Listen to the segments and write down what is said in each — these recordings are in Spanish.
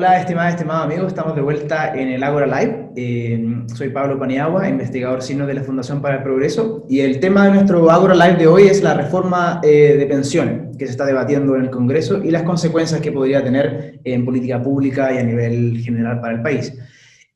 Hola, estimado amigo, estamos de vuelta en el Ágora Live. Soy Pablo Paniagua, investigador senior de la Fundación para el Progreso, y el tema de nuestro Ágora Live de hoy es la reforma de pensiones que se está debatiendo en el Congreso y las consecuencias que podría tener en política pública y a nivel general para el país.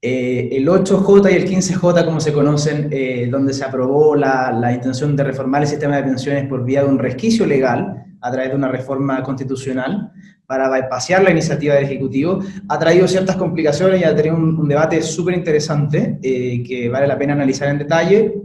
El 8J y el 15J, como se conocen, donde se aprobó la intención de reformar el sistema de pensiones por vía de un resquicio legal a través de una reforma constitucional para bypasear la iniciativa del Ejecutivo, ha traído ciertas complicaciones y ha tenido un debate súper interesante que vale la pena analizar en detalle,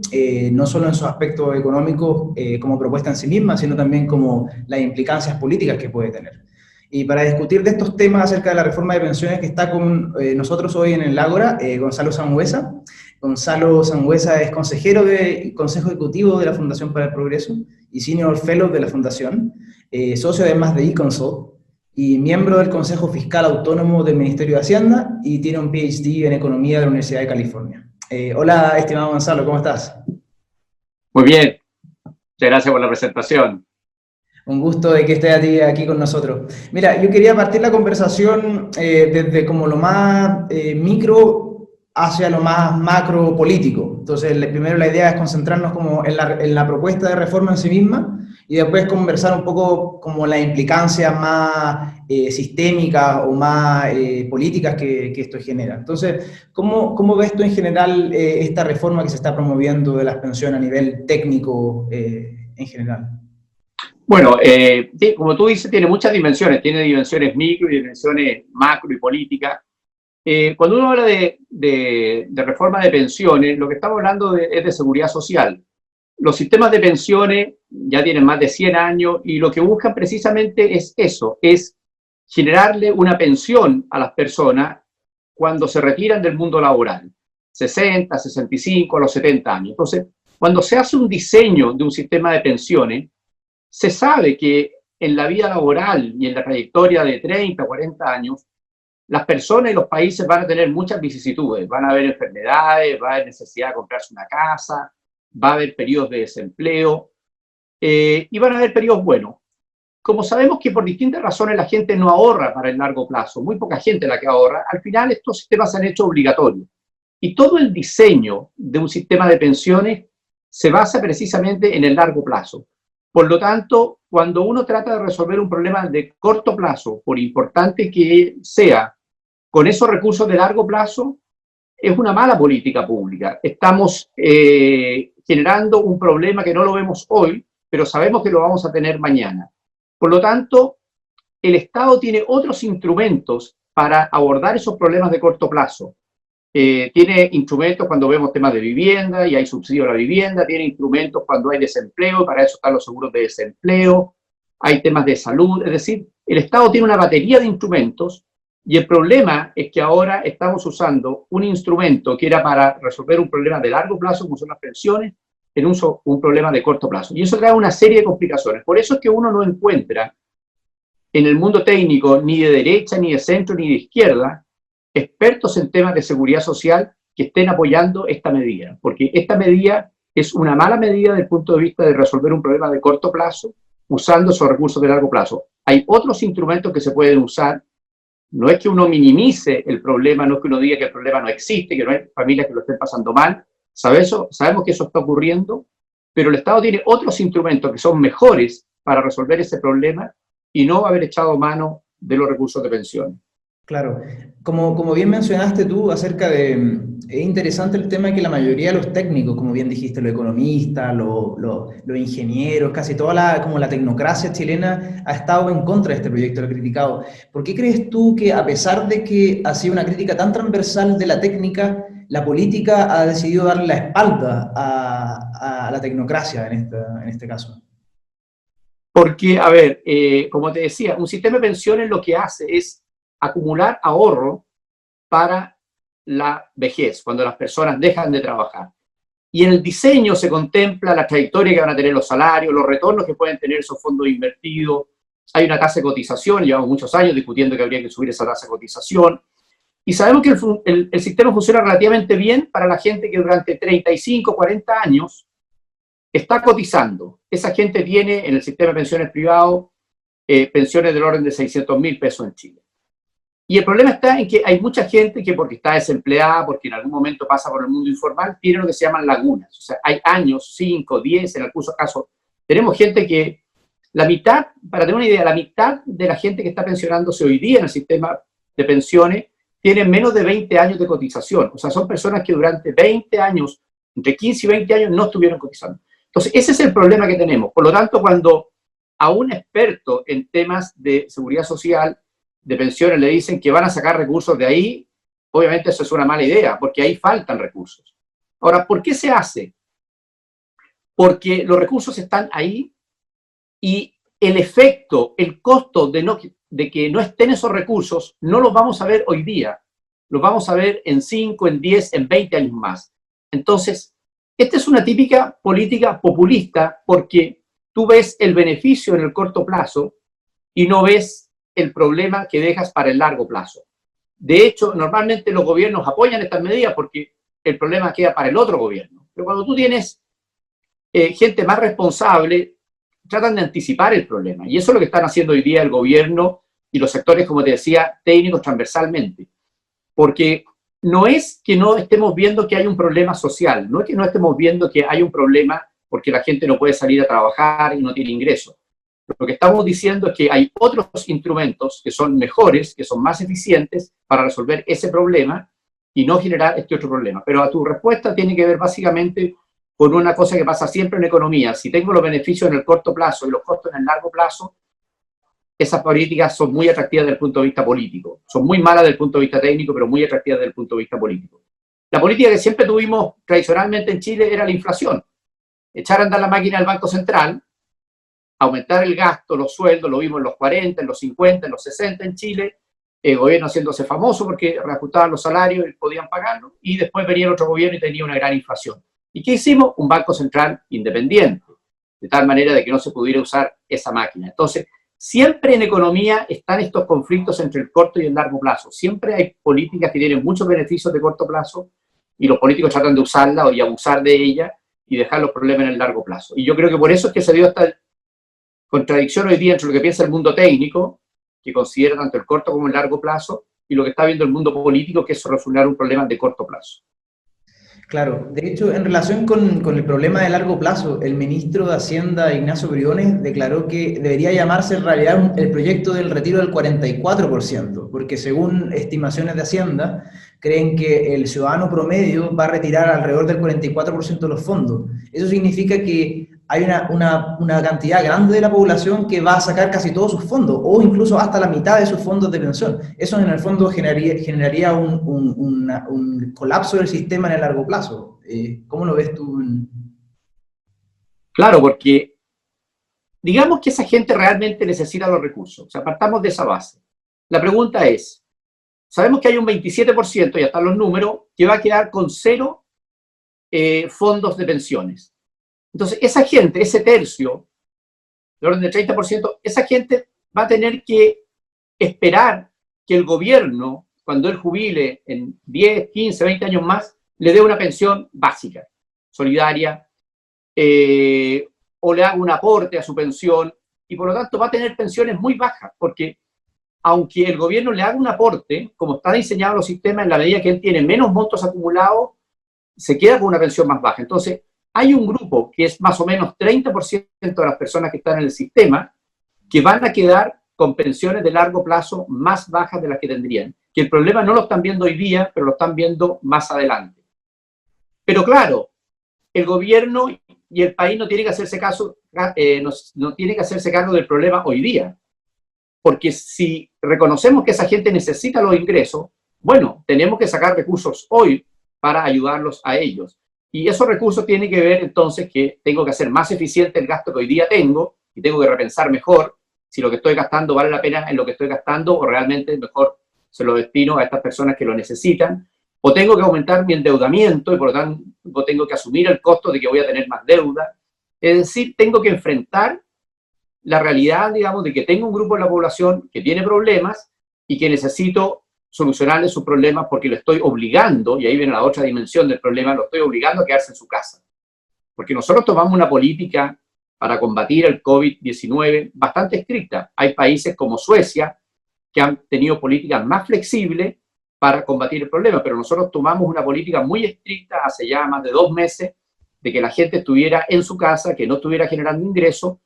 no solo en sus aspectos económicos como propuesta en sí misma, sino también como las implicancias políticas que puede tener. Y para discutir de estos temas acerca de la reforma de pensiones que está con nosotros hoy en el Ágora, Gonzalo Sangüesa. Gonzalo Sangüesa es consejero del Consejo Ejecutivo de la Fundación para el Progreso y Senior Fellow de la Fundación, socio además de eConsult y miembro del Consejo Fiscal Autónomo del Ministerio de Hacienda y tiene un PhD en Economía de la Universidad de California. Hola, estimado Gonzalo, ¿cómo estás? Muy bien, muchas gracias por la presentación. Un gusto de que estés aquí con nosotros. Mira, yo quería partir la conversación desde como lo más micro hacia lo más macro político. Entonces, primero la idea es concentrarnos como en la propuesta de reforma en sí misma y después conversar un poco como las implicancias más sistémicas o más políticas que esto genera. Entonces, ¿cómo ves tú en general esta reforma que se está promoviendo de las pensiones a nivel técnico en general? Bueno, como tú dices, tiene muchas dimensiones. Tiene dimensiones micro y dimensiones macro y políticas. Cuando uno habla de reforma de pensiones, lo que estamos hablando es de seguridad social. Los sistemas de pensiones ya tienen más de 100 años y lo que buscan precisamente es eso, es generarle una pensión a las personas cuando se retiran del mundo laboral, 60, 65, a los 70 años. Entonces, cuando se hace un diseño de un sistema de pensiones, se sabe que en la vida laboral y en la trayectoria de 30, 40 años, las personas y los países van a tener muchas vicisitudes, van a haber enfermedades, va a haber necesidad de comprarse una casa, va a haber periodos de desempleo y van a haber periodos buenos. Como sabemos que por distintas razones la gente no ahorra para el largo plazo, muy poca gente la que ahorra, al final estos sistemas se han hecho obligatorios. Y todo el diseño de un sistema de pensiones se basa precisamente en el largo plazo. Por lo tanto, cuando uno trata de resolver un problema de corto plazo, por importante que sea, con esos recursos de largo plazo, es una mala política pública. Estamos generando un problema que no lo vemos hoy, pero sabemos que lo vamos a tener mañana. Por lo tanto, el Estado tiene otros instrumentos para abordar esos problemas de corto plazo. Tiene instrumentos cuando vemos temas de vivienda y hay subsidio a la vivienda, tiene instrumentos cuando hay desempleo, para eso están los seguros de desempleo, hay temas de salud, es decir, el Estado tiene una batería de instrumentos y el problema es que ahora estamos usando un instrumento que era para resolver un problema de largo plazo, como son las pensiones, en un problema de corto plazo. Y eso trae una serie de complicaciones. Por eso es que uno no encuentra en el mundo técnico ni de derecha, ni de centro, ni de izquierda, expertos en temas de seguridad social que estén apoyando esta medida, porque esta medida es una mala medida desde el punto de vista de resolver un problema de corto plazo usando esos recursos de largo plazo. Hay otros instrumentos que se pueden usar. No es que uno minimice el problema, no es que uno diga que el problema no existe, que no hay familias que lo estén pasando mal. Sabemos que eso está ocurriendo, pero el Estado tiene otros instrumentos que son mejores para resolver ese problema y no haber echado mano de los recursos de pensión. Claro, como bien mencionaste tú acerca de, es interesante el tema de que la mayoría de los técnicos, como bien dijiste, los economistas, los ingenieros, casi toda como la tecnocracia chilena ha estado en contra de este proyecto, lo ha criticado. ¿Por qué crees tú que a pesar de que ha sido una crítica tan transversal de la técnica, la política ha decidido darle la espalda a la tecnocracia en este caso? Porque, a ver, como te decía, un sistema de pensiones lo que hace es acumular ahorro para la vejez, cuando las personas dejan de trabajar. Y en el diseño se contempla la trayectoria que van a tener los salarios, los retornos que pueden tener esos fondos invertidos. Hay una tasa de cotización, llevamos muchos años discutiendo que habría que subir esa tasa de cotización. Y sabemos que el sistema funciona relativamente bien para la gente que durante 35, 40 años está cotizando. Esa gente tiene en el sistema de pensiones privado pensiones del orden de 600.000 pesos en Chile. Y el problema está en que hay mucha gente que porque está desempleada, porque en algún momento pasa por el mundo informal, tiene lo que se llaman lagunas. O sea, hay años, 5, 10, en algunos casos. Tenemos gente que la mitad, para tener una idea, la mitad de la gente que está pensionándose hoy día en el sistema de pensiones tiene menos de 20 años de cotización. O sea, son personas que durante 20 años, entre 15 y 20 años, no estuvieron cotizando. Entonces, ese es el problema que tenemos. Por lo tanto, cuando a un experto en temas de seguridad social, de pensiones, le dicen que van a sacar recursos de ahí, obviamente eso es una mala idea, porque ahí faltan recursos. Ahora, ¿por qué se hace? Porque los recursos están ahí y el efecto, el costo de que no estén esos recursos, no los vamos a ver hoy día. Los vamos a ver en 5, en 10, en 20 años más. Entonces, esta es una típica política populista porque tú ves el beneficio en el corto plazo y no ves el problema que dejas para el largo plazo. De hecho, normalmente los gobiernos apoyan estas medidas porque el problema queda para el otro gobierno. Pero cuando tú tienes gente más responsable, tratan de anticipar el problema. Y eso es lo que están haciendo hoy día el gobierno y los sectores, como te decía, técnicos transversalmente. Porque no es que no estemos viendo que hay un problema social, no es que no estemos viendo que hay un problema porque la gente no puede salir a trabajar y no tiene ingresos. Lo que estamos diciendo es que hay otros instrumentos que son mejores, que son más eficientes para resolver ese problema y no generar este otro problema. Pero a tu respuesta tiene que ver básicamente con una cosa que pasa siempre en economía. Si tengo los beneficios en el corto plazo y los costos en el largo plazo, esas políticas son muy atractivas desde el punto de vista político. Son muy malas desde el punto de vista técnico, pero muy atractivas desde el punto de vista político. La política que siempre tuvimos tradicionalmente en Chile era la inflación. Echar a andar la máquina del Banco Central, aumentar el gasto, los sueldos, lo vimos en los 40, en los 50, en los 60 en Chile, el gobierno haciéndose famoso porque reajustaban los salarios y podían pagarlo, y después venía el otro gobierno y tenía una gran inflación. ¿Y qué hicimos? Un Banco Central independiente, de tal manera de que no se pudiera usar esa máquina. Entonces, siempre en economía están estos conflictos entre el corto y el largo plazo. Siempre hay políticas que tienen muchos beneficios de corto plazo y los políticos tratan de usarla y abusar de ella y dejar los problemas en el largo plazo. Y yo creo que por eso es que se dio esta contradicción hoy día entre lo que piensa el mundo técnico, que considera tanto el corto como el largo plazo, y lo que está viendo el mundo político, que es solucionar un problema de corto plazo. Claro, de hecho, en relación con el problema de largo plazo, el ministro de Hacienda, Ignacio Briones, declaró que debería llamarse en realidad el proyecto del retiro del 44%, porque según estimaciones de Hacienda, creen que el ciudadano promedio va a retirar alrededor del 44% de los fondos. Eso significa que hay una cantidad grande de la población que va a sacar casi todos sus fondos, o incluso hasta la mitad de sus fondos de pensión. Eso en el fondo generaría un colapso del sistema en el largo plazo. ¿Cómo lo ves tú? Claro, porque digamos que esa gente realmente necesita los recursos. O sea, partamos de esa base. La pregunta es, sabemos que hay un 27%, ya están los números, que va a quedar con cero fondos de pensiones. Entonces, esa gente, ese tercio, de orden del 30%, esa gente va a tener que esperar que el gobierno, cuando él jubile en 10, 15, 20 años más, le dé una pensión básica, solidaria, o le haga un aporte a su pensión, y por lo tanto va a tener pensiones muy bajas, porque aunque el gobierno le haga un aporte, como está diseñado los sistemas, en la medida que él tiene menos montos acumulados, se queda con una pensión más baja. Entonces, hay un grupo que es más o menos 30% de las personas que están en el sistema que van a quedar con pensiones de largo plazo más bajas de las que tendrían. Que el problema no lo están viendo hoy día, pero lo están viendo más adelante. Pero claro, el gobierno y el país no tienen que hacerse no tienen que hacerse cargo del problema hoy día. Porque si reconocemos que esa gente necesita los ingresos, bueno, tenemos que sacar recursos hoy para ayudarlos a ellos. Y esos recursos tienen que ver entonces que tengo que hacer más eficiente el gasto que hoy día tengo y tengo que repensar mejor si lo que estoy gastando vale la pena en lo que estoy gastando o realmente mejor se lo destino a estas personas que lo necesitan. O tengo que aumentar mi endeudamiento y por lo tanto tengo que asumir el costo de que voy a tener más deuda. Es decir, tengo que enfrentar la realidad, digamos, de que tengo un grupo de la población que tiene problemas y que necesito solucionarle sus problemas porque lo estoy obligando, y ahí viene la otra dimensión del problema, lo estoy obligando a quedarse en su casa. Porque nosotros tomamos una política para combatir el COVID-19 bastante estricta. Hay países como Suecia que han tenido políticas más flexibles para combatir el problema, pero nosotros tomamos una política muy estricta hace ya más de 2 meses de que la gente estuviera en su casa, que no estuviera generando ingresos,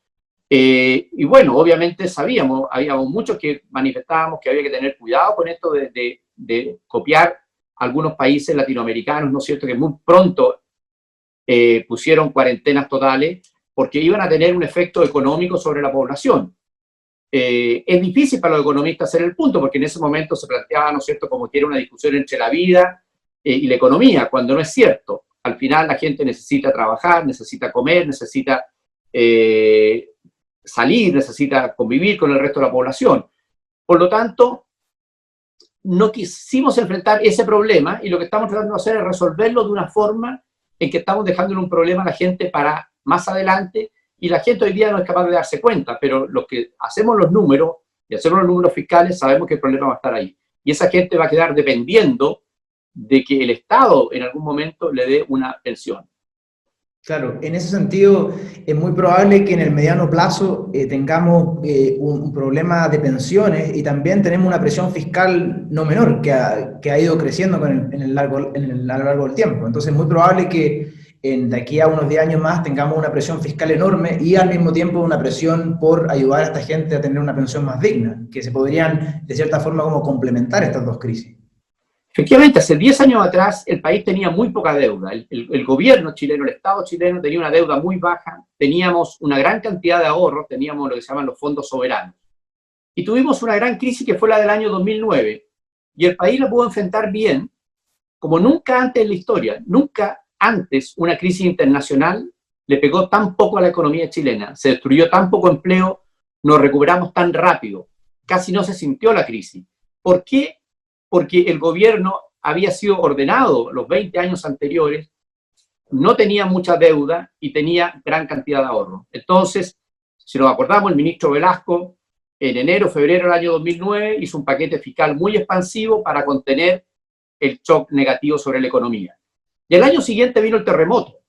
y bueno, obviamente habíamos muchos que manifestábamos que había que tener cuidado con esto de copiar algunos países latinoamericanos, ¿no es cierto?, que muy pronto pusieron cuarentenas totales porque iban a tener un efecto económico sobre la población. Es difícil para los economistas hacer el punto, porque en ese momento se planteaba, ¿no es cierto?, como que era una discusión entre la vida y la economía, cuando no es cierto. Al final la gente necesita trabajar, necesita comer, necesita salir, necesita convivir con el resto de la población. Por lo tanto, no quisimos enfrentar ese problema y lo que estamos tratando de hacer es resolverlo de una forma en que estamos dejándole un problema a la gente para más adelante, y la gente hoy día no es capaz de darse cuenta, pero los que hacemos los números y hacemos los números fiscales sabemos que el problema va a estar ahí. Y esa gente va a quedar dependiendo de que el Estado en algún momento le dé una pensión. Claro, en ese sentido es muy probable que en el mediano plazo tengamos un problema de pensiones, y también tenemos una presión fiscal no menor que ha ido creciendo a lo largo del tiempo. Entonces es muy probable que de aquí a unos 10 años más tengamos una presión fiscal enorme y al mismo tiempo una presión por ayudar a esta gente a tener una pensión más digna, que se podrían de cierta forma como complementar estas dos crisis. Efectivamente, hace 10 años atrás el país tenía muy poca deuda. El gobierno chileno, el Estado chileno tenía una deuda muy baja, teníamos una gran cantidad de ahorros, teníamos lo que se llaman los fondos soberanos. Y tuvimos una gran crisis que fue la del año 2009. Y el país la pudo enfrentar bien, como nunca antes en la historia. Nunca antes una crisis internacional le pegó tan poco a la economía chilena, se destruyó tan poco empleo, nos recuperamos tan rápido, casi no se sintió la crisis. ¿Por qué? Porque el gobierno había sido ordenado los 20 años anteriores, no tenía mucha deuda y tenía gran cantidad de ahorro. Entonces, si nos acordamos, el ministro Velasco, en enero, febrero del año 2009, hizo un paquete fiscal muy expansivo para contener el shock negativo sobre la economía. Y el año siguiente vino el terremoto.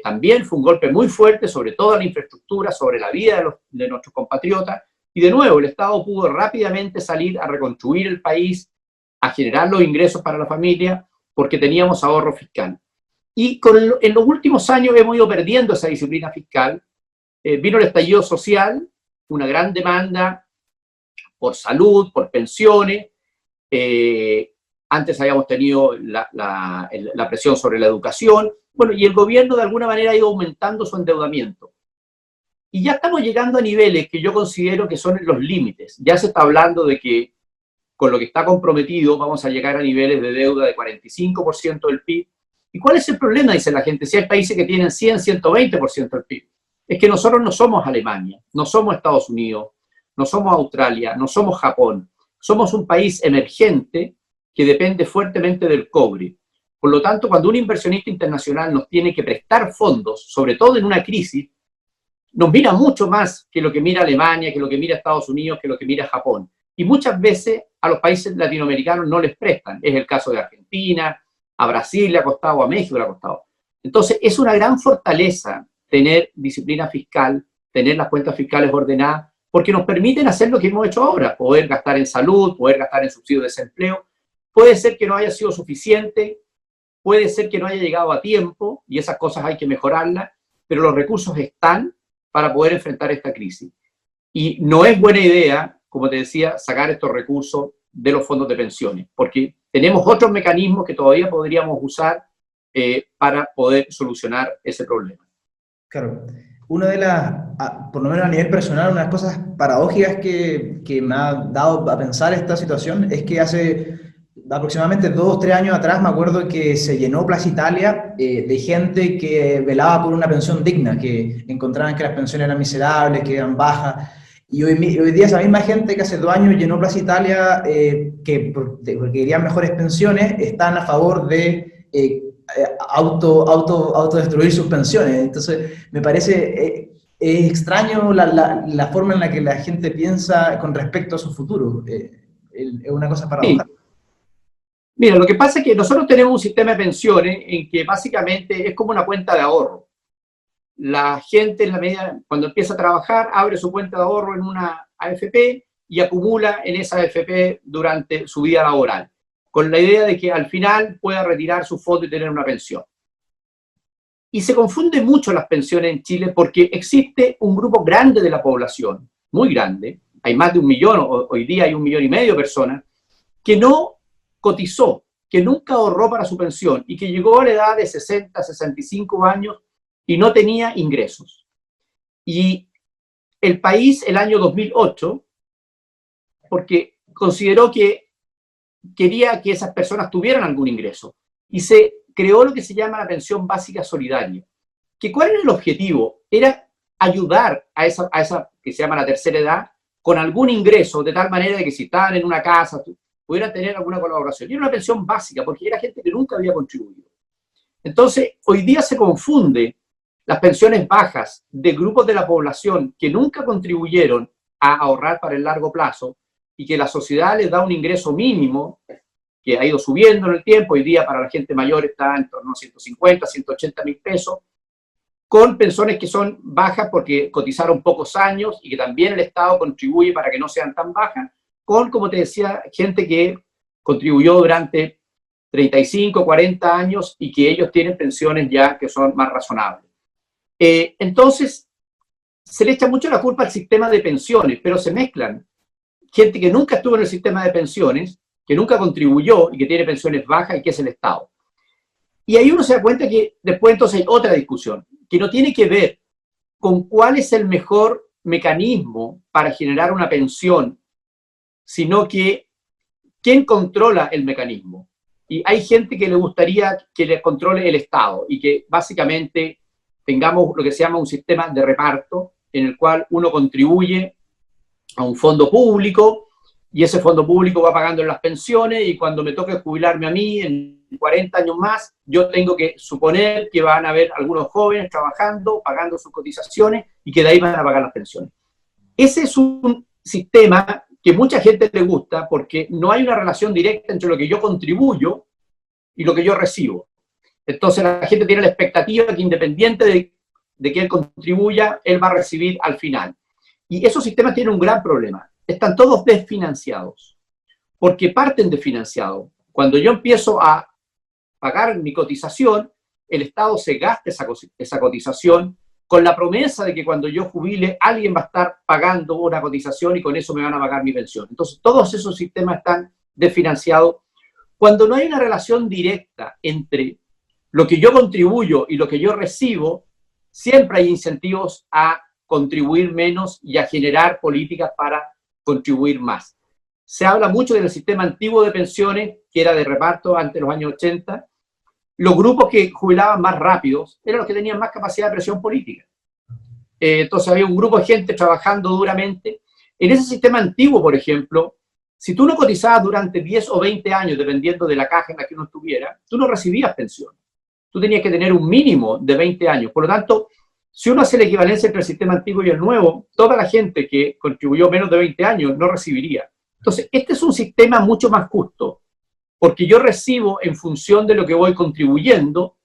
También fue un golpe muy fuerte sobre toda la infraestructura, sobre la vida de nuestros compatriotas, y de nuevo el Estado pudo rápidamente salir a reconstruir el país, a generar los ingresos para la familia, porque teníamos ahorro fiscal. Y en los últimos años hemos ido perdiendo esa disciplina fiscal. Vino el estallido social, una gran demanda por salud, por pensiones. Antes habíamos tenido la presión sobre la educación. Bueno, y el gobierno de alguna manera ha ido aumentando su endeudamiento. Y ya estamos llegando a niveles que yo considero que son los límites. Ya se está hablando de que con lo que está comprometido vamos a llegar a niveles de deuda de 45% del PIB. ¿Y cuál es el problema? Dice la gente. Si hay países que tienen 100, 120% del PIB. Es que nosotros no somos Alemania, no somos Estados Unidos, no somos Australia, no somos Japón. Somos un país emergente que depende fuertemente del cobre. Por lo tanto, cuando un inversionista internacional nos tiene que prestar fondos, sobre todo en una crisis, nos mira mucho más que lo que mira Alemania, que lo que mira Estados Unidos, que lo que mira Japón. Y muchas veces a los países latinoamericanos no les prestan. Es el caso de Argentina, a Brasil le ha costado, a México le ha costado. Entonces, es una gran fortaleza tener disciplina fiscal, tener las cuentas fiscales ordenadas, porque nos permiten hacer lo que hemos hecho ahora, poder gastar en salud, poder gastar en subsidio de desempleo. Puede ser que no haya sido suficiente, puede ser que no haya llegado a tiempo, y esas cosas hay que mejorarlas, pero los recursos están para poder enfrentar esta crisis. Y no es buena idea, como te decía, sacar estos recursos de los fondos de pensiones, porque tenemos otros mecanismos que todavía podríamos usar para poder solucionar ese problema. Claro. Una de por lo menos a nivel personal, una de las cosas paradójicas que me ha dado a pensar esta situación es que hace aproximadamente 2 o 3 años atrás me acuerdo que se llenó Plaza Italia de gente que velaba por una pensión digna, que encontraban que las pensiones eran miserables, que eran bajas. Y hoy día esa misma gente que hace 2 años llenó Plaza Italia, porque querían mejores pensiones, están a favor de autodestruir sus pensiones. Entonces, me parece es extraño la forma en la que la gente piensa con respecto a su futuro. Es una cosa paradójica. Sí. Mira, lo que pasa es que nosotros tenemos un sistema de pensiones en que básicamente es como una cuenta de ahorro. La gente, cuando empieza a trabajar, abre su cuenta de ahorro en una AFP y acumula en esa AFP durante su vida laboral, con la idea de que al final pueda retirar su fondo y tener una pensión. Y se confunden mucho las pensiones en Chile porque existe un grupo grande de la población, muy grande, hay más de 1 millón, hoy día hay 1,5 millones de personas, que no cotizó, que nunca ahorró para su pensión y que llegó a la edad de 60, 65 años y no tenía ingresos. Y el país, el año 2008, porque consideró que quería que esas personas tuvieran algún ingreso, y se creó lo que se llama la pensión básica solidaria. Que ¿cuál era el objetivo? Era ayudar a esa que se llama la tercera edad con algún ingreso, de tal manera de que si estaban en una casa pudieran tener alguna colaboración. Y era una pensión básica, porque era gente que nunca había contribuido. Entonces, hoy día se confunde las pensiones bajas de grupos de la población que nunca contribuyeron a ahorrar para el largo plazo y que la sociedad les da un ingreso mínimo que ha ido subiendo en el tiempo. Hoy día para la gente mayor está en torno a 150, 180 mil pesos, con pensiones que son bajas porque cotizaron pocos años y que también el Estado contribuye para que no sean tan bajas, con, como te decía, gente que contribuyó durante 35, 40 años y que ellos tienen pensiones ya que son más razonables. Entonces, se le echa mucho la culpa al sistema de pensiones, pero se mezclan gente que nunca estuvo en el sistema de pensiones, que nunca contribuyó y que tiene pensiones bajas y que es el Estado. Y ahí uno se da cuenta que después entonces hay otra discusión, que no tiene que ver con cuál es el mejor mecanismo para generar una pensión, sino que quién controla el mecanismo. Y hay gente que le gustaría que le controle el Estado y que básicamente tengamos lo que se llama un sistema de reparto en el cual uno contribuye a un fondo público y ese fondo público va pagando en las pensiones y cuando me toque jubilarme a mí en 40 años más, yo tengo que suponer que van a haber algunos jóvenes trabajando, pagando sus cotizaciones y que de ahí van a pagar las pensiones. Ese es un sistema que mucha gente le gusta porque no hay una relación directa entre lo que yo contribuyo y lo que yo recibo. Entonces la gente tiene la expectativa que independiente de que él contribuya, él va a recibir al final. Y esos sistemas tienen un gran problema. Están todos desfinanciados, porque parten desfinanciados. Cuando yo empiezo a pagar mi cotización, el Estado se gasta esa cotización con la promesa de que cuando yo jubile, alguien va a estar pagando una cotización y con eso me van a pagar mi pensión. Entonces, todos esos sistemas están desfinanciados. Cuando no hay una relación directa entre lo que yo contribuyo y lo que yo recibo, siempre hay incentivos a contribuir menos y a generar políticas para contribuir más. Se habla mucho del sistema antiguo de pensiones, que era de reparto antes de los años 80. Los grupos que jubilaban más rápidos eran los que tenían más capacidad de presión política. Entonces había un grupo de gente trabajando duramente. En ese sistema antiguo, por ejemplo, si tú no cotizabas durante 10 o 20 años, dependiendo de la caja en la que uno estuviera, tú no recibías pensión. Tú tenías que tener un mínimo de 20 años. Por lo tanto, si uno hace la equivalencia entre el sistema antiguo y el nuevo, toda la gente que contribuyó menos de 20 años no recibiría. Entonces, este es un sistema mucho más justo, porque yo recibo en función de lo que voy contribuyendo,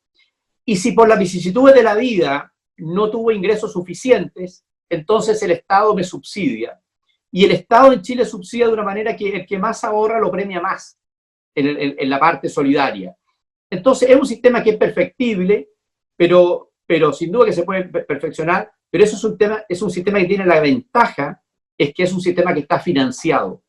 y si por las vicisitudes de la vida no tuve ingresos suficientes, entonces el Estado me subsidia. Y el Estado en Chile subsidia de una manera que el que más ahorra lo premia más en la parte solidaria. Entonces es un sistema que es perfectible, pero sin duda que se puede perfeccionar, pero eso es un sistema que tiene la ventaja, es que es un sistema que está financiado.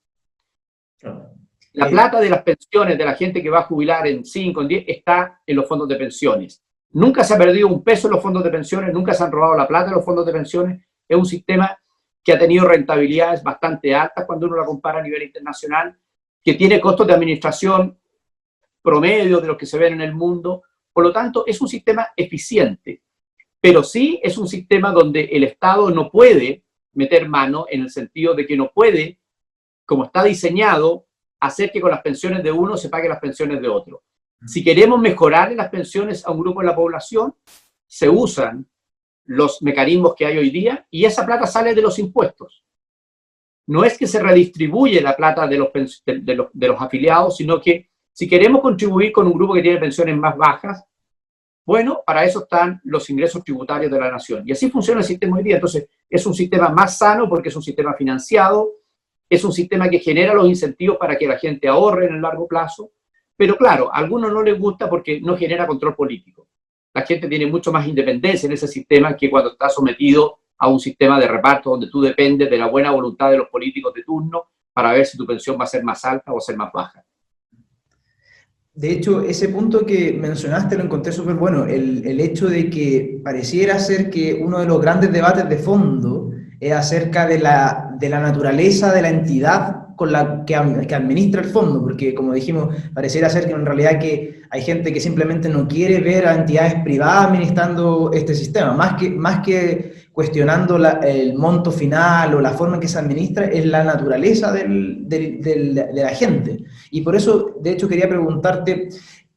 La plata de las pensiones de la gente que va a jubilar en 5, en 10, está en los fondos de pensiones. Nunca se ha perdido un peso en los fondos de pensiones, nunca se han robado la plata en los fondos de pensiones. Es un sistema que ha tenido rentabilidades bastante altas cuando uno la compara a nivel internacional, que tiene costos de administración promedio de los que se ven en el mundo. Por lo tanto, es un sistema eficiente, pero sí es un sistema donde el Estado no puede meter mano en el sentido de que no puede, como está diseñado, hacer que con las pensiones de uno se paguen las pensiones de otro. Si queremos mejorar las pensiones a un grupo de la población, se usan los mecanismos que hay hoy día y esa plata sale de los impuestos. No es que se redistribuye la plata de los afiliados, sino que si queremos contribuir con un grupo que tiene pensiones más bajas, bueno, para eso están los ingresos tributarios de la nación. Y así funciona el sistema hoy día. Entonces, es un sistema más sano porque es un sistema financiado, es un sistema que genera los incentivos para que la gente ahorre en el largo plazo, pero claro, a algunos no les gusta porque no genera control político. La gente tiene mucho más independencia en ese sistema que cuando está sometido a un sistema de reparto donde tú dependes de la buena voluntad de los políticos de turno para ver si tu pensión va a ser más alta o ser más baja. De hecho, ese punto que mencionaste lo encontré súper bueno, el hecho de que pareciera ser que uno de los grandes debates de fondo es acerca de la naturaleza de la entidad con la que administra el fondo, porque como dijimos, pareciera ser que en realidad que hay gente que simplemente no quiere ver a entidades privadas administrando este sistema, más que cuestionando el monto final o la forma en que se administra, es la naturaleza de la gente. Y por eso, de hecho, quería preguntarte,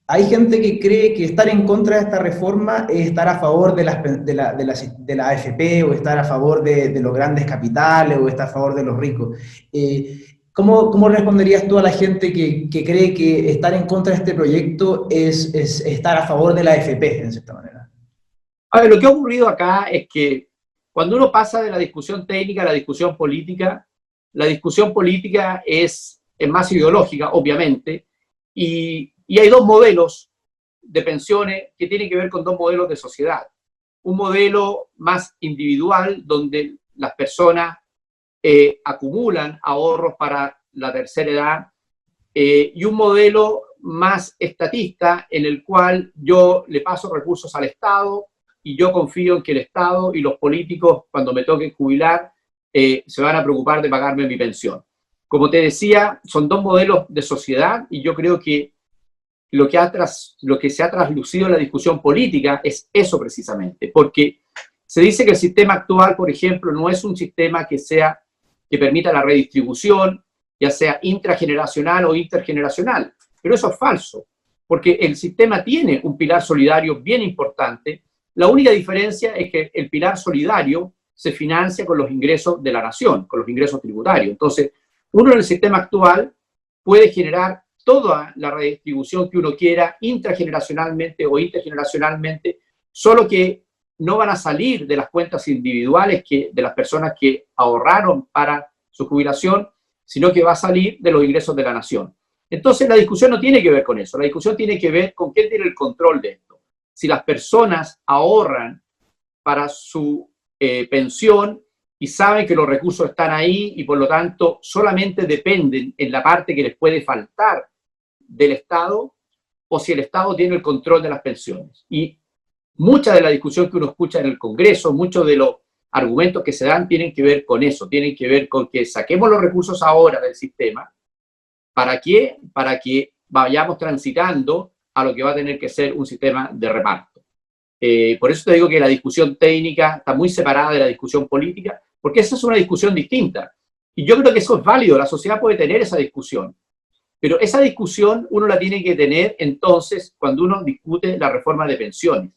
hay gente que cree que estar en contra de esta reforma es estar a favor de la AFP o estar a favor de los grandes capitales o estar a favor de los ricos. ¿Cómo responderías tú a la gente que cree que estar en contra de este proyecto es estar a favor de la AFP, en cierta manera? A ver, lo que ha ocurrido acá es que cuando uno pasa de la discusión técnica a la discusión política es más ideológica, obviamente, y hay dos modelos de pensiones que tienen que ver con dos modelos de sociedad. Un modelo más individual, donde las personas acumulan ahorros para la tercera edad, y un modelo más estatista, en el cual yo le paso recursos al Estado y yo confío en que el Estado y los políticos, cuando me toque jubilar, se van a preocupar de pagarme mi pensión. Como te decía, son dos modelos de sociedad y yo creo que lo que se ha traslucido en la discusión política es eso precisamente, porque se dice que el sistema actual, por ejemplo, no es un sistema que permita la redistribución, ya sea intrageneracional o intergeneracional, pero eso es falso, porque el sistema tiene un pilar solidario bien importante. La única diferencia es que el pilar solidario se financia con los ingresos de la nación, con los ingresos tributarios. Entonces, uno en el sistema actual puede generar toda la redistribución que uno quiera, intrageneracionalmente o intergeneracionalmente, solo que no van a salir de las cuentas individuales de las personas que ahorraron para su jubilación, sino que va a salir de los ingresos de la nación. Entonces, la discusión no tiene que ver con eso, la discusión tiene que ver con quién tiene el control de esto. Si las personas ahorran para su pensión y saben que los recursos están ahí y por lo tanto solamente dependen en la parte que les puede faltar del Estado, o si el Estado tiene el control de las pensiones. Y mucha de la discusión que uno escucha en el Congreso, muchos de los argumentos que se dan tienen que ver con eso, tienen que ver con que saquemos los recursos ahora del sistema. ¿Para qué? Para que vayamos transitando a lo que va a tener que ser un sistema de reparto. Por eso te digo que la discusión técnica está muy separada de la discusión política, porque esa es una discusión distinta. Y yo creo que eso es válido, la sociedad puede tener esa discusión. Pero esa discusión uno la tiene que tener entonces cuando uno discute la reforma de pensiones.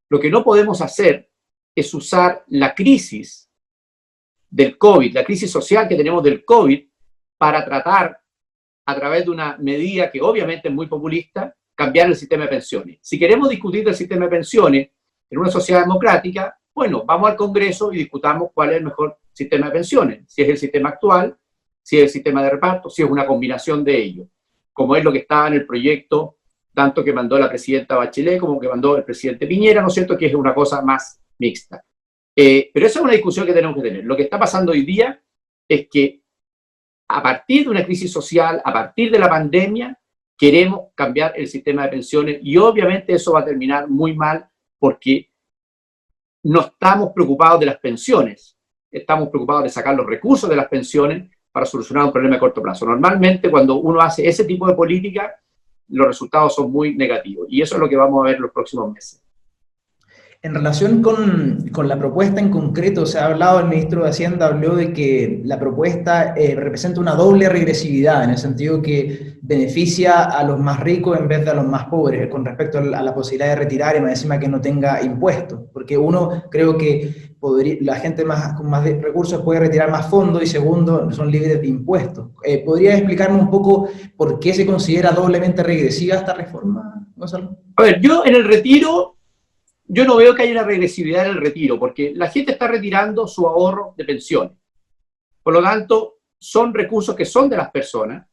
Lo que no podemos hacer es usar la crisis del COVID, la crisis social que tenemos del COVID, para tratar, a través de una medida que obviamente es muy populista, cambiar el sistema de pensiones. Si queremos discutir el sistema de pensiones en una sociedad democrática, bueno, vamos al Congreso y discutamos cuál es el mejor sistema de pensiones, si es el sistema actual, si es el sistema de reparto, si es una combinación de ellos, como es lo que estaba en el proyecto, tanto que mandó la presidenta Bachelet como que mandó el presidente Piñera, ¿no es cierto?, que es una cosa más mixta. Pero esa es una discusión que tenemos que tener. Lo que está pasando hoy día es que a partir de una crisis social, a partir de la pandemia, queremos cambiar el sistema de pensiones y obviamente eso va a terminar muy mal porque no estamos preocupados de las pensiones, estamos preocupados de sacar los recursos de las pensiones para solucionar un problema de corto plazo. Normalmente cuando uno hace ese tipo de política, los resultados son muy negativos y eso es lo que vamos a ver en los próximos meses. En relación con la propuesta en concreto, se ha hablado, el ministro de Hacienda habló de que la propuesta representa una doble regresividad, en el sentido que beneficia a los más ricos en vez de a los más pobres, con respecto a la posibilidad de retirar y más encima que no tenga impuestos, porque uno, creo que la gente con más recursos puede retirar más fondos y segundo, son libres de impuestos. ¿Podría explicarme un poco por qué se considera doblemente regresiva esta reforma, Gonzalo? A ver, yo en el retiro... Yo no veo que haya una regresividad en el retiro, porque la gente está retirando su ahorro de pensiones. Por lo tanto, son recursos que son de las personas,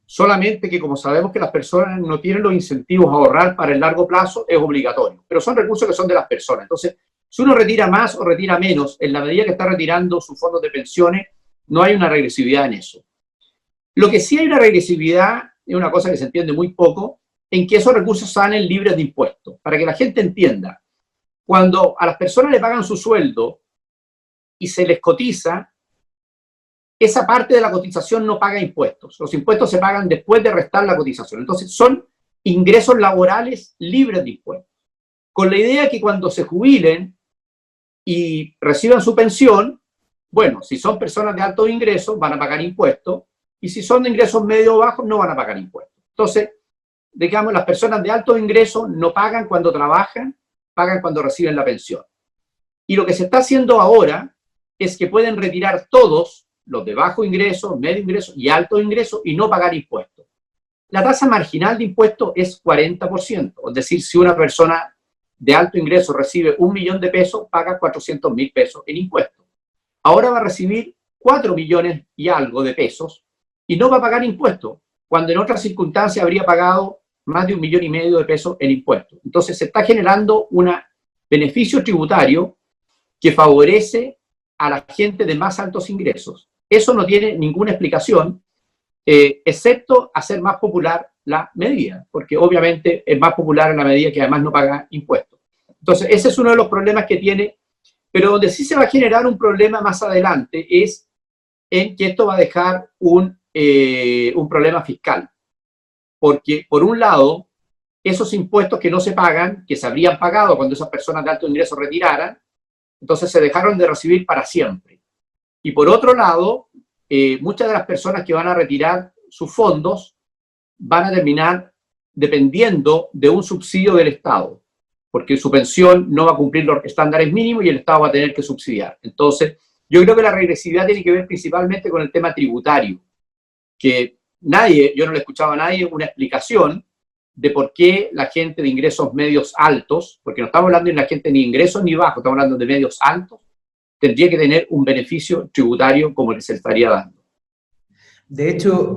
solamente que como sabemos que las personas no tienen los incentivos a ahorrar para el largo plazo, es obligatorio, pero son recursos que son de las personas. Entonces, si uno retira más o retira menos, en la medida que está retirando sus fondos de pensiones, no hay una regresividad en eso. Lo que sí hay una regresividad, es una cosa que se entiende muy poco, en que esos recursos salen libres de impuestos. Para que la gente entienda, cuando a las personas le pagan su sueldo y se les cotiza, esa parte de la cotización no paga impuestos. Los impuestos se pagan después de restar la cotización. Entonces, son ingresos laborales libres de impuestos. Con la idea que cuando se jubilen y reciban su pensión, bueno, si son personas de altos ingresos, van a pagar impuestos, y si son de ingresos medio o bajos, no van a pagar impuestos. Entonces, digamos, las personas de altos ingresos no pagan cuando trabajan, pagan cuando reciben la pensión. Y lo que se está haciendo ahora es que pueden retirar todos, los de bajo ingreso, medio ingreso y alto ingreso, y no pagar impuestos. La tasa marginal de impuestos es 40%, es decir, si una persona de alto ingreso recibe 1 millón de pesos, paga 400.000 pesos en impuestos. Ahora va a recibir 4 millones y algo de pesos y no va a pagar impuestos, cuando en otras circunstancias habría pagado más de 1,5 millones de pesos en impuestos. Entonces se está generando un beneficio tributario que favorece a la gente de más altos ingresos. Eso no tiene ninguna explicación, excepto hacer más popular la medida, porque obviamente es más popular en la medida que además no paga impuestos. Entonces ese es uno de los problemas que tiene, pero donde sí se va a generar un problema más adelante es en que esto va a dejar un problema fiscal. Porque, por un lado, esos impuestos que no se pagan, que se habrían pagado cuando esas personas de alto ingreso retiraran, entonces se dejaron de recibir para siempre. Y por otro lado, muchas de las personas que van a retirar sus fondos van a terminar dependiendo de un subsidio del Estado, porque su pensión no va a cumplir los estándares mínimos y el Estado va a tener que subsidiar. Entonces, yo creo que la regresividad tiene que ver principalmente con el tema tributario, que yo no le escuchaba a nadie una explicación de por qué la gente de ingresos medios altos, porque no estamos hablando de la gente ni ingresos ni bajos, estamos hablando de medios altos, tendría que tener un beneficio tributario como el que se estaría dando. De hecho,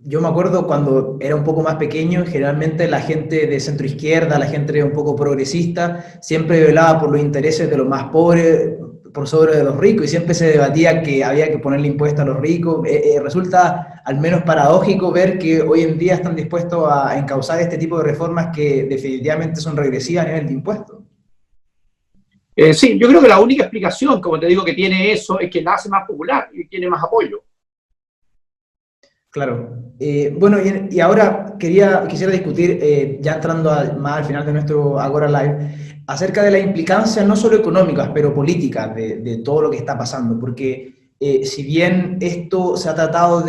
yo me acuerdo cuando era un poco más pequeño, generalmente la gente de centro izquierda, la gente un poco progresista, siempre velaba por los intereses de los más pobres por sobre de los ricos y siempre se debatía que había que ponerle impuestos a los ricos. Resulta al menos paradójico ver que hoy en día están dispuestos a encauzar este tipo de reformas que definitivamente son regresivas a nivel de impuestos. Sí, yo creo que la única explicación, como te digo, que tiene eso es que la hace más popular y tiene más apoyo. Claro. Bueno, y ahora quisiera discutir, ya entrando más al final de nuestro Agora Live, acerca de la implicancia no solo económicas, pero políticas de todo lo que está pasando, porque si bien esto se ha tratado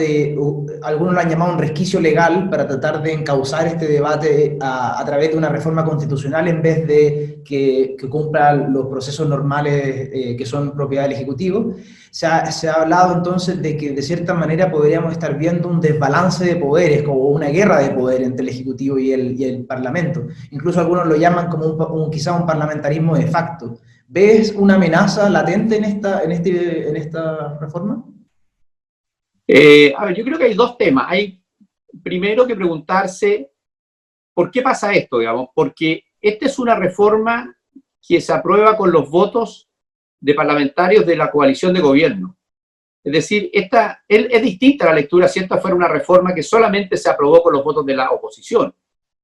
algunos lo han llamado un resquicio legal para tratar de encauzar este debate a través de una reforma constitucional en vez de que cumpla los procesos normales que son propiedad del Ejecutivo, se ha hablado entonces de que de cierta manera podríamos estar viendo un desbalance de poderes, como una guerra de poder entre el Ejecutivo y el Parlamento. Incluso algunos lo llaman como quizá un parlamentarismo de facto. ¿Ves una amenaza latente en esta reforma? A ver, yo creo que hay dos temas. Hay primero que preguntarse por qué pasa esto, digamos, porque esta es una reforma que se aprueba con los votos de parlamentarios de la coalición de gobierno. Es decir, es distinta la lectura si esta fuera una reforma que solamente se aprobó con los votos de la oposición.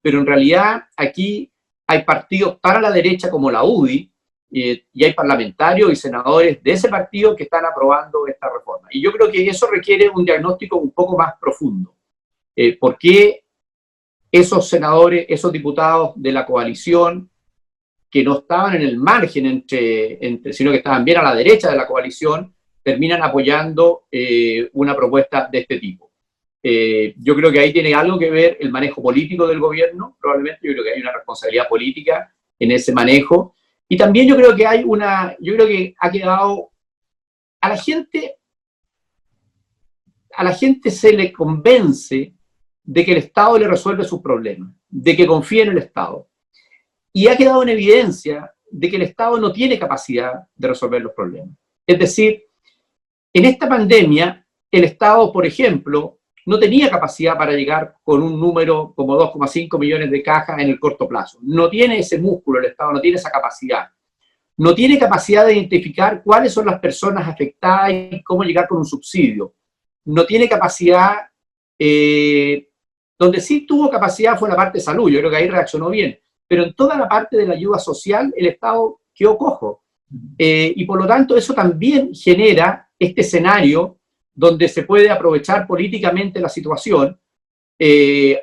Pero en realidad aquí hay partidos para la derecha como la UDI, y hay parlamentarios y senadores de ese partido que están aprobando esta reforma. Y yo creo que eso requiere un diagnóstico un poco más profundo. ¿Por qué esos senadores, esos diputados de la coalición, que no estaban en el margen sino que estaban bien a la derecha de la coalición, terminan apoyando una propuesta de este tipo? Yo creo que ahí tiene algo que ver el manejo político del gobierno, probablemente. Yo creo que hay una responsabilidad política en ese manejo. Y también yo creo que ha quedado, a la gente se le convence de que el Estado le resuelve sus problemas, de que confía en el Estado. Y ha quedado en evidencia de que el Estado no tiene capacidad de resolver los problemas. Es decir, en esta pandemia el Estado, por ejemplo, no tenía capacidad para llegar con un número como 2,5 millones de cajas en el corto plazo. No tiene ese músculo el Estado, no tiene esa capacidad. No tiene capacidad de identificar cuáles son las personas afectadas y cómo llegar con un subsidio. No tiene capacidad, donde sí tuvo capacidad fue la parte de salud, yo creo que ahí reaccionó bien, pero en toda la parte de la ayuda social el Estado quedó cojo. Y por lo tanto eso también genera este escenario donde se puede aprovechar políticamente la situación,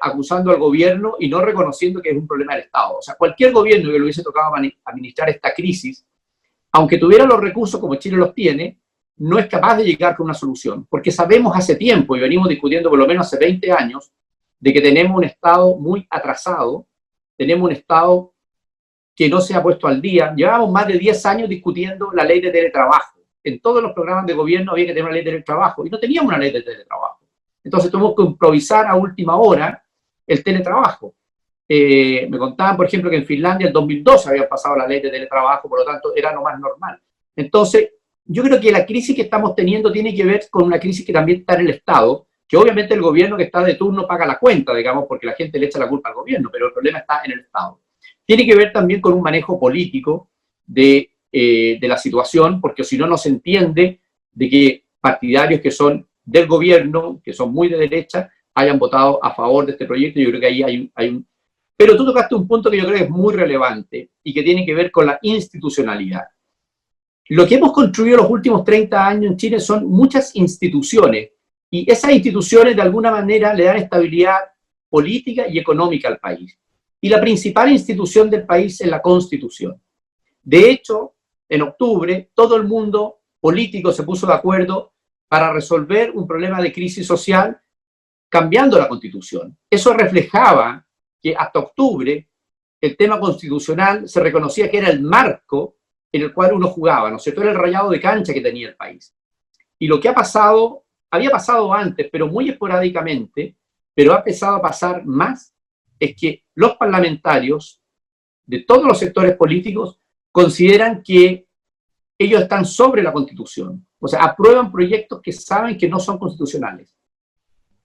acusando al gobierno y no reconociendo que es un problema del Estado. O sea, cualquier gobierno que le hubiese tocado administrar esta crisis, aunque tuviera los recursos como Chile los tiene, no es capaz de llegar con una solución, porque sabemos hace tiempo, y venimos discutiendo por lo menos hace 20 años, de que tenemos un Estado muy atrasado, tenemos un Estado que no se ha puesto al día. Llevamos más de 10 años discutiendo la ley de teletrabajo. En todos los programas de gobierno había que tener una ley de teletrabajo, y no teníamos una ley de teletrabajo. Entonces tuvimos que improvisar a última hora el teletrabajo. Me contaban, por ejemplo, que en Finlandia en 2012 había pasado la ley de teletrabajo, por lo tanto era lo más normal. Entonces, yo creo que la crisis que estamos teniendo tiene que ver con una crisis que también está en el Estado, que obviamente el gobierno que está de turno paga la cuenta, digamos, porque la gente le echa la culpa al gobierno, pero el problema está en el Estado. Tiene que ver también con un manejo político de la situación, porque si no, no se entiende de que partidarios que son del gobierno, que son muy de derecha, hayan votado a favor de este proyecto. Yo creo que ahí hay un... Pero tú tocaste un punto que yo creo que es muy relevante y que tiene que ver con la institucionalidad. Lo que hemos construido los últimos 30 años en Chile son muchas instituciones, y esas instituciones de alguna manera le dan estabilidad política y económica al país. Y la principal institución del país es la Constitución. De hecho, en octubre, todo el mundo político se puso de acuerdo para resolver un problema de crisis social cambiando la Constitución. Eso reflejaba que hasta octubre el tema constitucional se reconocía que era el marco en el cual uno jugaba, ¿no es cierto? Era el rayado de cancha que tenía el país. Y lo que ha pasado, había pasado antes, pero muy esporádicamente, pero ha empezado a pasar más, es que los parlamentarios de todos los sectores políticos consideran que ellos están sobre la Constitución. O sea, aprueban proyectos que saben que no son constitucionales,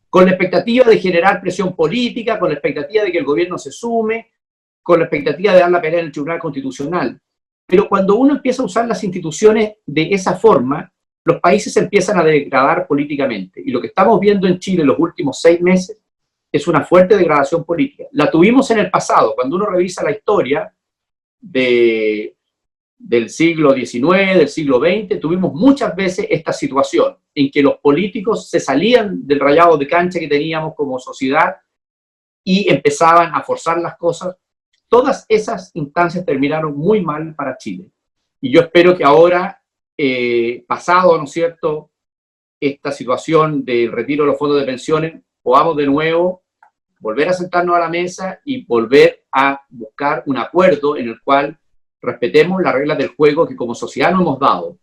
con la expectativa de generar presión política, con la expectativa de que el gobierno se sume, con la expectativa de dar la pelea en el Tribunal Constitucional. Pero cuando uno empieza a usar las instituciones de esa forma, los países se empiezan a degradar políticamente. Y lo que estamos viendo en Chile en los últimos 6 meses es una fuerte degradación política. La tuvimos en el pasado. Cuando uno revisa la historia del siglo XIX, del siglo XX, tuvimos muchas veces esta situación en que los políticos se salían del rayado de cancha que teníamos como sociedad y empezaban a forzar las cosas. Todas esas instancias terminaron muy mal para Chile. Y yo espero que ahora, pasado, ¿no es cierto?, esta situación del retiro de los fondos de pensiones, podamos de nuevo volver a sentarnos a la mesa y volver a buscar un acuerdo en el cual respetemos las reglas del juego que como sociedad nos hemos dado.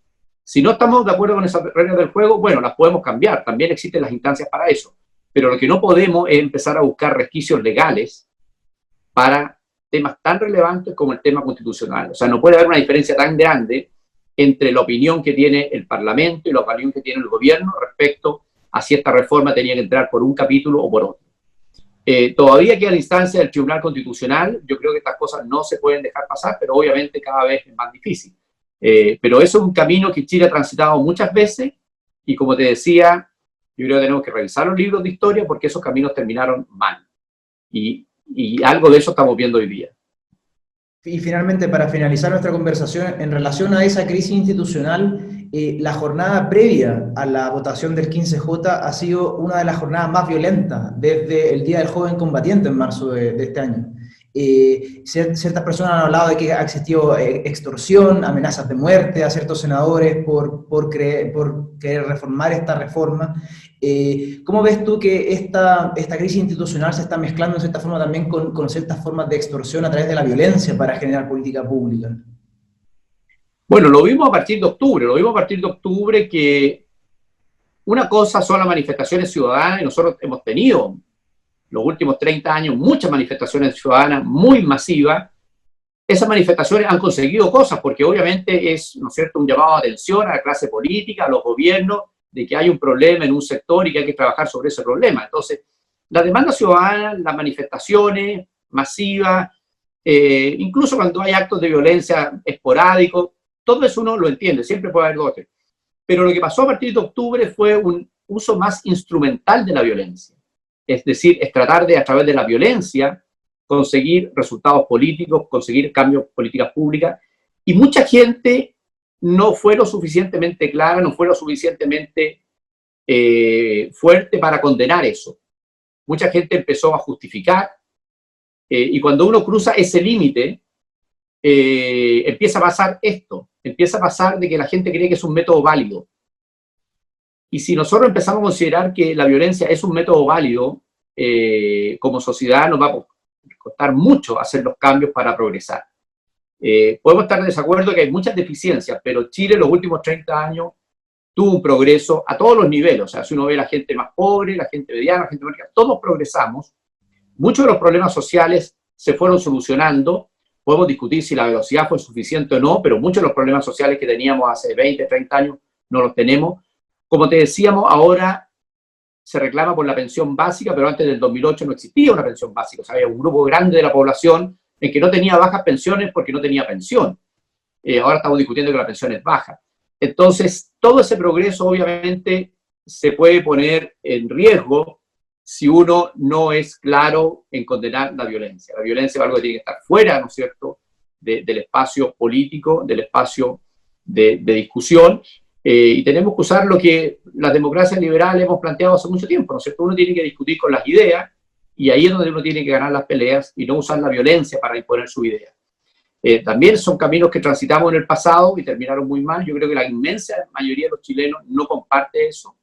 Si no estamos de acuerdo con esas reglas del juego, bueno, las podemos cambiar, también existen las instancias para eso. Pero lo que no podemos es empezar a buscar resquicios legales para temas tan relevantes como el tema constitucional. O sea, no puede haber una diferencia tan grande entre la opinión que tiene el Parlamento y la opinión que tiene el gobierno respecto a si esta reforma tenía que entrar por un capítulo o por otro. Todavía queda la instancia del Tribunal Constitucional. Yo creo que estas cosas no se pueden dejar pasar, pero obviamente cada vez es más difícil. Pero eso es un camino que Chile ha transitado muchas veces y, como te decía, yo creo que tenemos que revisar los libros de historia porque esos caminos terminaron mal. Y algo de eso estamos viendo hoy día. Y finalmente, para finalizar nuestra conversación, en relación a esa crisis institucional, la jornada previa a la votación del 15J ha sido una de las jornadas más violentas desde el Día del Joven Combatiente en marzo de este año. Ciertas personas han hablado de que ha existido extorsión, amenazas de muerte a ciertos senadores por querer reformar esta reforma. ¿Cómo ves tú que esta crisis institucional se está mezclando de cierta forma también con ciertas formas de extorsión a través de la violencia para generar política pública? Bueno, lo vimos a partir de octubre, que una cosa son las manifestaciones ciudadanas, y nosotros hemos tenido los últimos 30 años muchas manifestaciones ciudadanas muy masivas. Esas manifestaciones han conseguido cosas, porque obviamente es, ¿no es cierto?, un llamado de atención a la clase política, a los gobiernos, de que hay un problema en un sector y que hay que trabajar sobre ese problema. Entonces, la demanda ciudadana, las manifestaciones masivas, incluso cuando hay actos de violencia esporádicos, todo eso uno lo entiende, siempre puede haber dos. Pero lo que pasó a partir de octubre fue un uso más instrumental de la violencia. Es decir, es tratar de, a través de la violencia, conseguir resultados políticos, conseguir cambios en políticas públicas, y mucha gente no fue lo suficientemente clara, no fue lo suficientemente fuerte para condenar eso. Mucha gente empezó a justificar, y cuando uno cruza ese límite, empieza a pasar esto, empieza a pasar de que la gente cree que es un método válido. Y si nosotros empezamos a considerar que la violencia es un método válido, como sociedad nos va a costar mucho hacer los cambios para progresar. Podemos estar en desacuerdo que hay muchas deficiencias, pero Chile en los últimos 30 años tuvo un progreso a todos los niveles. O sea, si uno ve la gente más pobre, la gente mediana, la gente más rica, todos progresamos. Muchos de los problemas sociales se fueron solucionando. Podemos discutir si la velocidad fue suficiente o no, pero muchos de los problemas sociales que teníamos hace 20, 30 años no los tenemos. Como te decíamos, ahora se reclama por la pensión básica, pero antes del 2008 no existía una pensión básica. O sea, había un grupo grande de la población en que no tenía bajas pensiones porque no tenía pensión. Ahora estamos discutiendo que la pensión es baja. Entonces, todo ese progreso obviamente se puede poner en riesgo si uno no es claro en condenar la violencia. La violencia es algo que tiene que estar fuera, ¿no es cierto?, del espacio político, del espacio de discusión, y tenemos que usar lo que las democracias liberales hemos planteado hace mucho tiempo, ¿no es cierto? Uno tiene que discutir con las ideas, y ahí es donde uno tiene que ganar las peleas y no usar la violencia para imponer su idea. También son caminos que transitamos en el pasado y terminaron muy mal. Yo creo que la inmensa mayoría de los chilenos no comparte eso.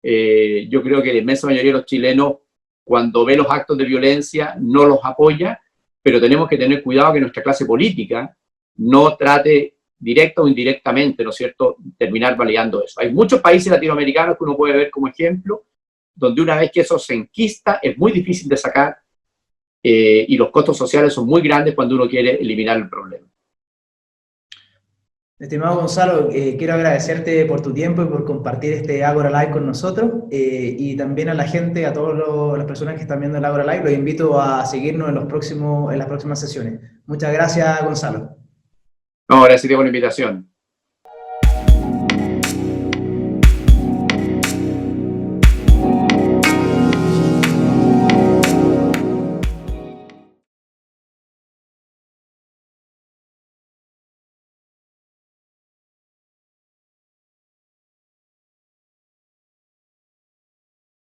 Yo creo que la inmensa mayoría de los chilenos, cuando ve los actos de violencia, no los apoya, pero tenemos que tener cuidado que nuestra clase política no trate directa o indirectamente, ¿no es cierto?, terminar validando eso. Hay muchos países latinoamericanos que uno puede ver como ejemplo, donde una vez que eso se enquista, es muy difícil de sacar, y los costos sociales son muy grandes cuando uno quiere eliminar el problema. Estimado Gonzalo, quiero agradecerte por tu tiempo y por compartir este Ágora Live con nosotros, y también a la gente, a todas las personas que están viendo el Ágora Live, los invito a seguirnos en las próximas sesiones. Muchas gracias, Gonzalo. No, gracias por la invitación.